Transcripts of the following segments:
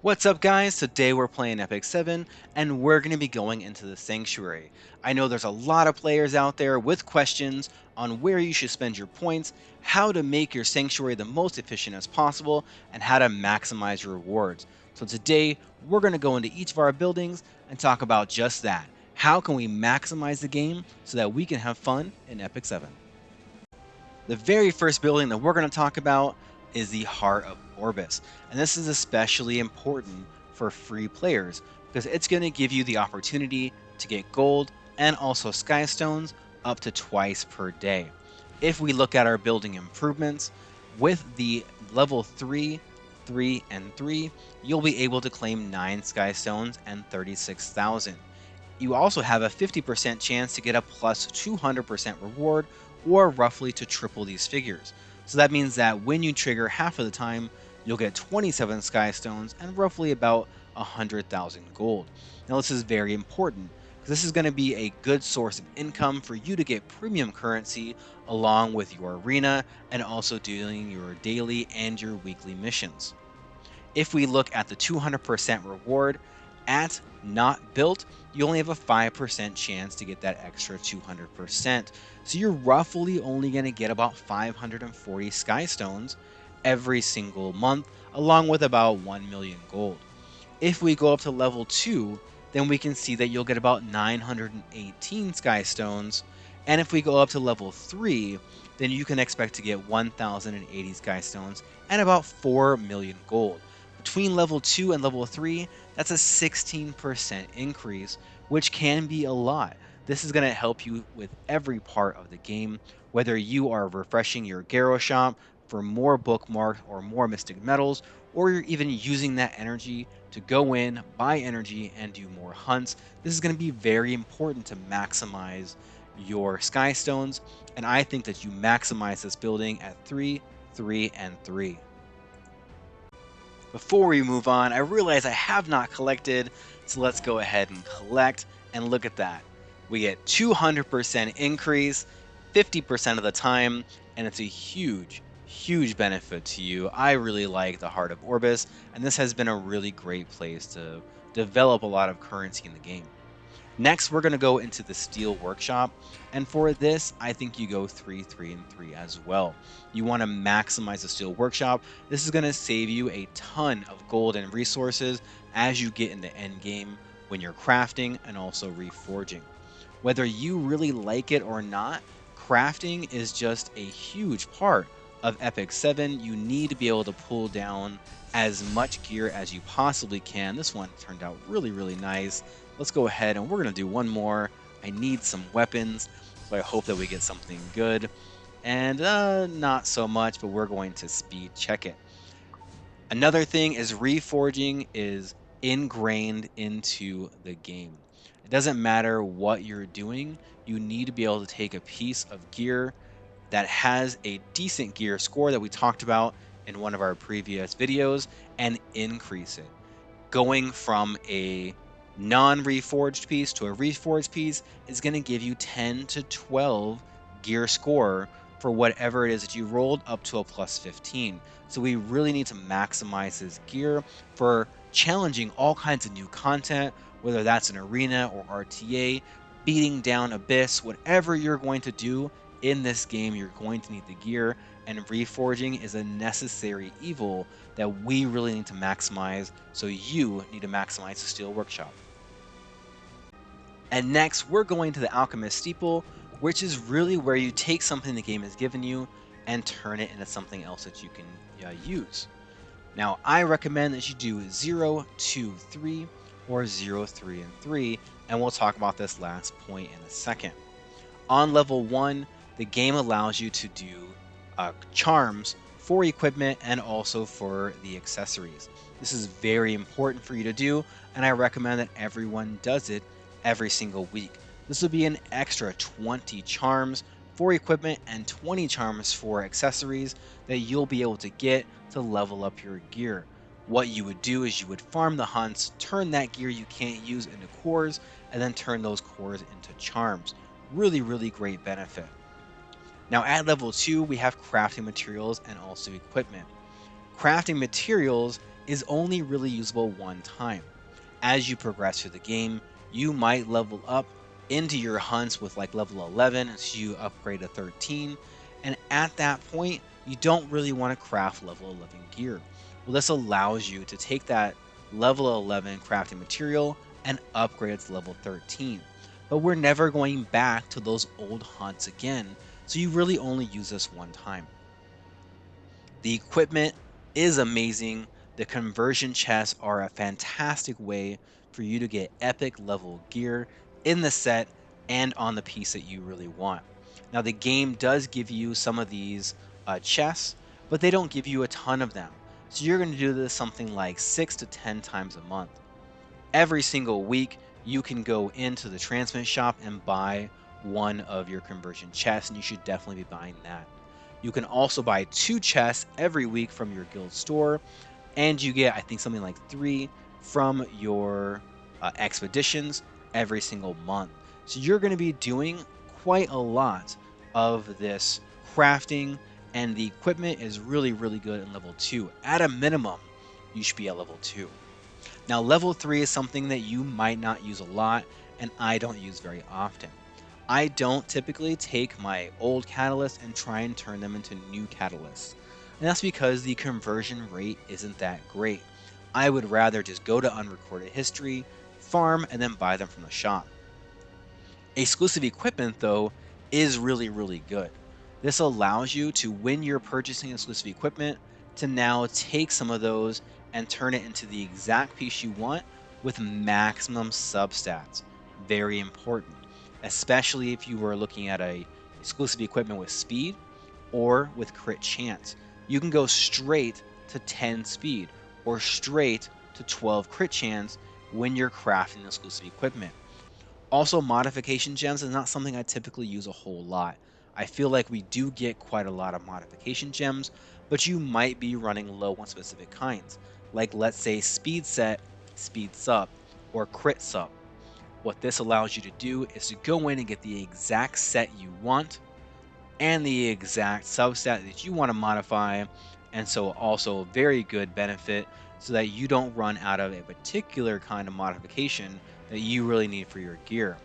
What's up, guys? Today we're playing Epic 7 and we're going to be going into the Sanctuary. I know there's a lot of players out there with questions on where you should spend your points, how to make your Sanctuary the most efficient as possible, and how to maximize your rewards. So today we're going to go into each of our buildings and talk about just that. How can we maximize the game so that we can have fun in Epic 7? The very first building that we're going to talk about is the Heart of Orbis. And this is especially important for free players because it's going to give you the opportunity to get gold and also sky stones up to twice per day. If we look at our building improvements, with the level 3, 3, and 3, you'll be able to claim 9 sky stones and 36,000. You also have a 50% chance to get a plus 200% reward, or roughly to triple these figures. So that means that when you trigger half of the time, you'll get 27 sky stones and roughly about 100,000 gold. Now this is very important because this is going to be a good source of income for you to get premium currency along with your arena and also doing your daily and your weekly missions. If we look at the 200% reward, at not built, you only have a 5% chance to get that extra 200%. So you're roughly only going to get about 540 sky stones every single month, along with about 1 million gold. If we go up to level 2, then we can see that you'll get about 918 sky stones. And if we go up to level 3, then you can expect to get 1080 sky stones and about 4 million gold. Between level 2 and level 3, that's a 16% increase, which can be a lot. This is going to help you with every part of the game, whether you are refreshing your Garo shop for more bookmarks or more mystic metals, or you're even using that energy to go in, buy energy, and do more hunts. This is going to be very important to maximize your sky stones, and I think that you maximize this building at 3, 3, and 3. Before we move on, I realize I have not collected, so let's go ahead and collect, and look at that. We get 200% increase 50% of the time, and it's a huge benefit to you. I really like the Heart of Orbis, and this has been a really great place to develop a lot of currency in the game. Next, we're going to go into the Steel Workshop, and for this, I think you go 3, 3, and 3 as well. You want to maximize the Steel Workshop. This is going to save you a ton of gold and resources as you get in the end game when you're crafting and also reforging. Whether you really like it or not, crafting is just a huge part of Epic 7. You need to be able to pull down as much gear as you possibly can. This one turned out really nice. Let's go ahead and we're going to do one more. I need some weapons, so I hope that we get something good. And not so much, but we're going to speed check it. Another thing is reforging is ingrained into the game. It doesn't matter what you're doing, you need to be able to take a piece of gear that has a decent gear score that we talked about in one of our previous videos and increase it. Going from a non-reforged piece to a reforged piece is going to give you 10 to 12 gear score for whatever it is that you rolled up to a plus 15. So we really need to maximize this gear for challenging all kinds of new content, whether that's an arena or RTA, beating down Abyss, whatever you're going to do in this game, you're going to need the gear, and reforging is a necessary evil that we really need to maximize, so you need to maximize the Steel Workshop. And next, we're going to the Alchemist Steeple, which is really where you take something the game has given you and turn it into something else that you can use. Now, I recommend that you do 0, 2, 3, or 0, 3, and 3, and we'll talk about this last point in a second. On level 1, the game allows you to do charms for equipment and also for the accessories. This is very important for you to do, and I recommend that everyone does it every single week. This will be an extra 20 charms for equipment and 20 charms for accessories that you'll be able to get to level up your gear. What you would do is you would farm the hunts, turn that gear you can't use into cores, and then turn those cores into charms. Really great benefit. Now at level 2, we have crafting materials and also equipment. Crafting materials is only really usable one time. As you progress through the game, you might level up into your hunts with like level 11 as you upgrade to 13. And at that point, you don't really want to craft level 11 gear. Well, this allows you to take that level 11 crafting material and upgrade it to level 13. But we're never going back to those old hunts again, so you really only use this one time. The equipment is amazing. The conversion chests are a fantastic way for you to get epic level gear in the set and on the piece that you really want. Now, the game does give you some of these chests, but they don't give you a ton of them. So you're going to do this something like 6 to 10 times a month. Every single week, you can go into the transmit shop and buy one of your conversion chests, and you should definitely be buying that. You can also buy 2 chests every week from your guild store, and you get, I think, something like 3 from your expeditions every single month. So you're going to be doing quite a lot of this crafting, and the equipment is really, really good in level 2. At a minimum, you should be at level 2. Now, level 3 is something that you might not use a lot, and I don't use very often. I don't typically take my old catalysts and try and turn them into new catalysts. And that's because the conversion rate isn't that great. I would rather just go to unrecorded history, farm, and then buy them from the shop. Exclusive equipment, though, is really, really good. This allows you to, when you're purchasing exclusive equipment, to now take some of those and turn it into the exact piece you want with maximum substats. Very important, especially if you were looking at a exclusive equipment with speed or with crit chance. You can go straight to 10 speed or straight to 12 crit chance when you're crafting exclusive equipment. Also, modification gems is not something I typically use a whole lot. I feel like we do get quite a lot of modification gems, but you might be running low on specific kinds, like let's say speed set, speed sup, or crit sup. What this allows you to do is to go in and get the exact set you want and the exact substat that you want to modify. And so also a very good benefit so that you don't run out of a particular kind of modification that you really need for your gear.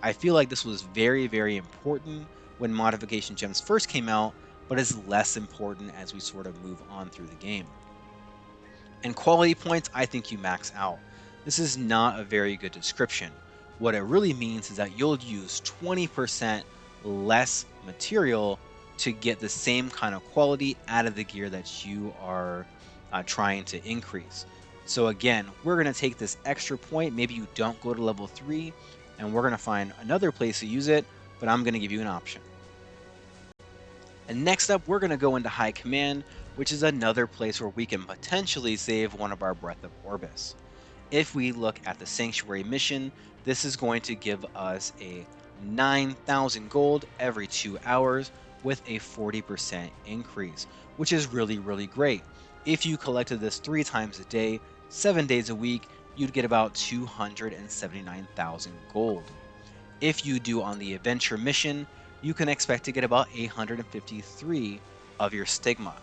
I feel like this was very, very important when modification gems first came out, but is less important as we sort of move on through the game. And quality points, I think you max out. This is not a very good description. What it really means is that you'll use 20% less material to get the same kind of quality out of the gear that you are trying to increase. So again, we're going to take this extra point. Maybe you don't go to level 3, and we're going to find another place to use it, but I'm going to give you an option. And next up, we're going to go into High Command, which is another place where we can potentially save one of our Breath of Orbis. If we look at the Sanctuary mission, this is going to give us a 9,000 gold every 2 hours with a 40% increase, which is really, really great. If you collected this 3 times a day, 7 days a week, you'd get about 279,000 gold. If you do on the adventure mission, you can expect to get about 853 of your stigma.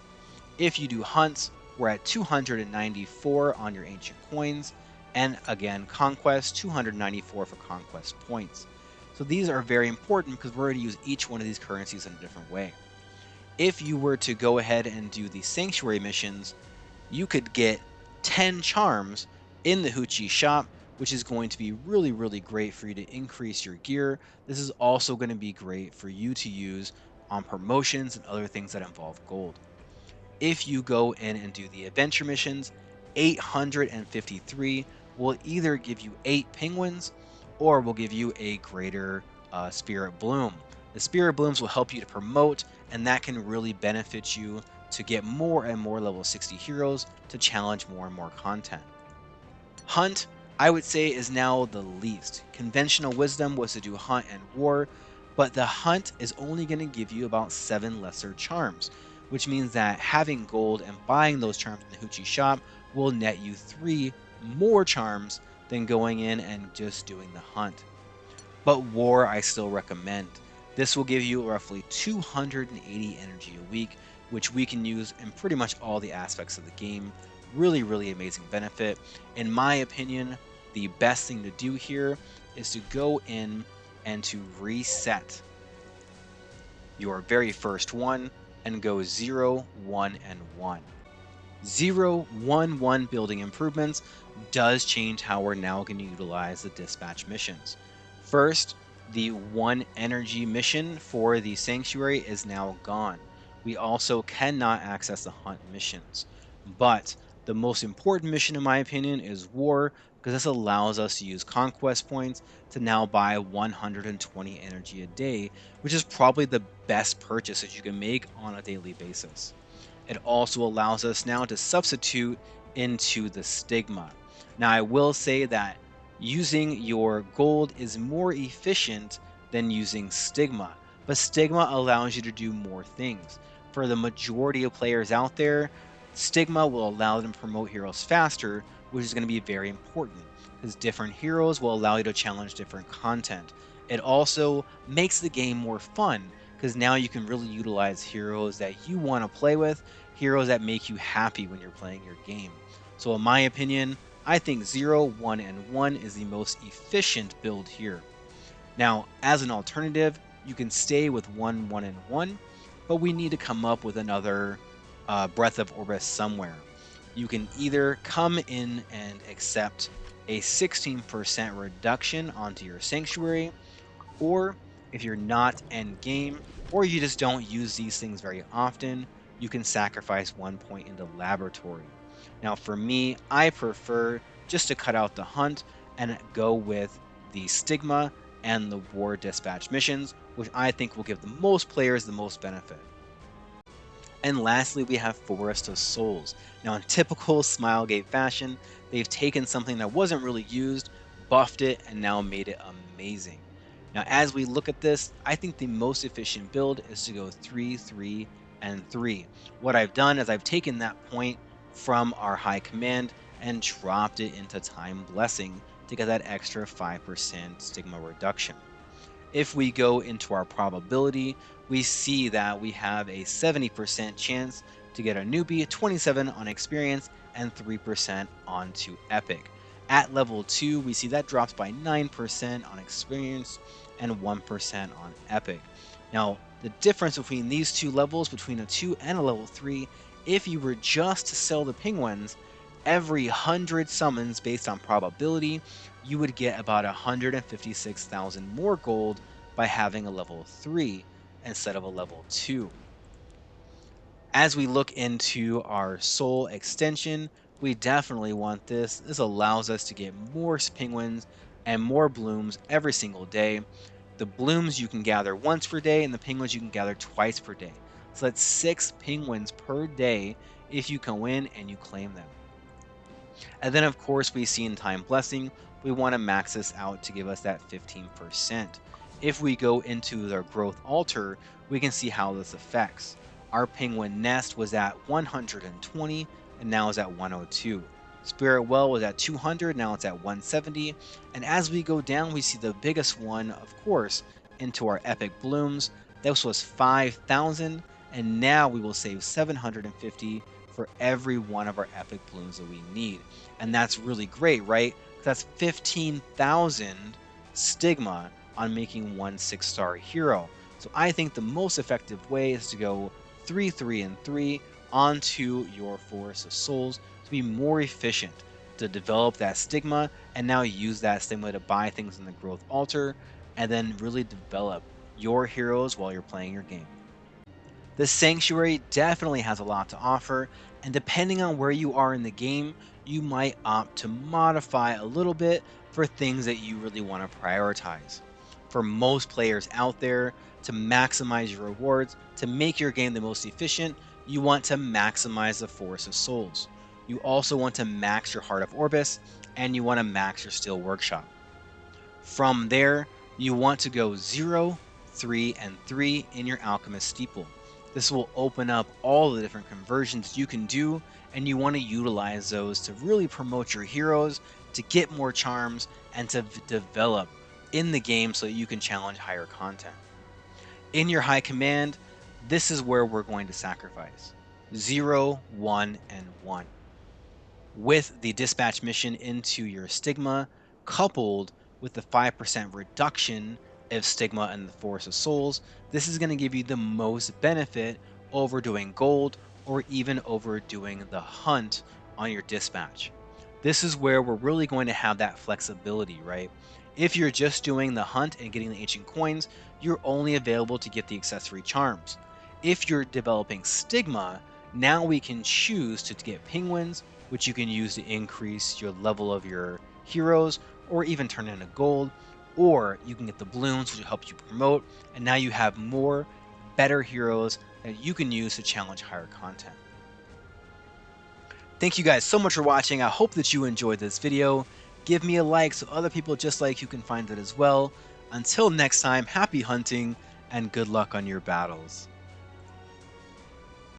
If you do hunts, we're at 294 on your ancient coins, and again, conquest, 294 for conquest points. So these are very important because we're going to use each one of these currencies in a different way. If you were to go ahead and do the sanctuary missions, you could get 10 charms in the Hoochie shop, which is going to be really, really great for you to increase your gear. This is also going to be great for you to use on promotions and other things that involve gold. If you go in and do the adventure missions, 853 will either give you 8 penguins or will give you a greater spirit bloom. The spirit blooms will help you to promote, and that can really benefit you to get more and more level 60 heroes to challenge more and more content. Hunt, I would say, is now the least. Conventional wisdom was to do hunt and war, but the hunt is only going to give you about 7 lesser charms, which means that having gold and buying those charms in the Hoochie shop will net you 3 more charms than going in and just doing the hunt. But war I still recommend. This will give you roughly 280 energy a week, which we can use in pretty much all the aspects of the game. Really, really amazing benefit. In my opinion, the best thing to do here is to go in and to reset your very first one and go 0, 1, and 1. 0, 1, 1 building improvements does change how we're now going to utilize the dispatch missions. First, the 1 energy mission for the sanctuary is now gone. We also cannot access the hunt missions. But the most important mission, in my opinion, is war, because this allows us to use conquest points to now buy 120 energy a day, which is probably the best purchase that you can make on a daily basis. It also allows us now to substitute into the stigma. Now, I will say that using your gold is more efficient than using stigma, but stigma allows you to do more things. For the majority of players out there, stigma will allow them to promote heroes faster, which is going to be very important because different heroes will allow you to challenge different content. It also makes the game more fun because now you can really utilize heroes that you want to play with, heroes that make you happy when you're playing your game. So, in my opinion, I think 0, 1, and 1 is the most efficient build here. Now, as an alternative, you can stay with 1, 1, and 1, but we need to come up with another Breath of Orbis somewhere. You can either come in and accept a 16% reduction onto your sanctuary, or if you're not end game, or you just don't use these things very often, you can sacrifice 1 point into laboratory. Now, for me, I prefer just to cut out the hunt and go with the stigma and the war dispatch missions, which I think will give the most players the most benefit. And lastly, we have Forest of Souls. Now, in typical Smilegate fashion, they've taken something that wasn't really used, buffed it, and now made it amazing. Now, as we look at this, I think the most efficient build is to go 3, 3, and 3. What I've done is I've taken that point from our high command and dropped it into Time Blessing to get that extra 5% stigma reduction. If we go into our probability, we see that we have a 70% chance to get a newbie, 27 on experience, and 3% onto epic. At level 2, we see that drops by 9% on experience and 1% on epic. Now, the difference between these two levels, between a 2 and a level 3, if you were just to sell the penguins, every 100 summons based on probability, you would get about 156,000 more gold by having a level 3 instead of a level 2. As we look into our soul extension, we definitely want this. This allows us to get more penguins and more blooms every single day. The blooms you can gather once per day, and the penguins you can gather twice per day. So that's 6 penguins per day if you go in and you claim them. And then, of course, we see in Time Blessing, we want to max this out to give us that 15%. If we go into their growth altar, we can see how this affects. Our penguin nest was at 120 and now is at 102. Spirit well was at 200, now it's at 170. And as we go down, we see the biggest one, of course, into our epic blooms. This was 5,000, and now we will save 750 for every one of our epic blooms that we need. And that's really great, right? That's 15,000 stigma on making one 6-star hero. So I think the most effective way is to go 3, 3, and 3 onto your Forest of Souls to be more efficient, to develop that stigma, and now use that stigma to buy things in the growth altar, and then really develop your heroes while you're playing your game. The Sanctuary definitely has a lot to offer, and depending on where you are in the game, you might opt to modify a little bit for things that you really want to prioritize. For most players out there, to maximize your rewards, to make your game the most efficient, you want to maximize the Forest of Souls. You also want to max your Heart of Orbis, and you want to max your Steel Workshop. From there, you want to go 0, 3, and 3 in your Alchemist Steeple. This will open up all the different conversions you can do, and you want to utilize those to really promote your heroes, to get more charms, and to develop in the game so that you can challenge higher content. In your high command, This is where we're going to sacrifice 0, 1, and 1. With the dispatch mission into your stigma, coupled with the 5% reduction of stigma in the Force of Souls, this is going to give you the most benefit over doing gold or even over doing the hunt on your dispatch. This is where we're really going to have that flexibility, right? If you're just doing the hunt and getting the ancient coins, you're only available to get the accessory charms. If you're developing stigma, now we can choose to get penguins, which you can use to increase your level of your heroes or even turn into gold. Or you can get the balloons, which will help you promote. And now you have more better heroes that you can use to challenge higher content. Thank you guys so much for watching. I hope that you enjoyed this video. Give me a like so other people just like you can find it as well. Until next time, happy hunting and good luck on your battles.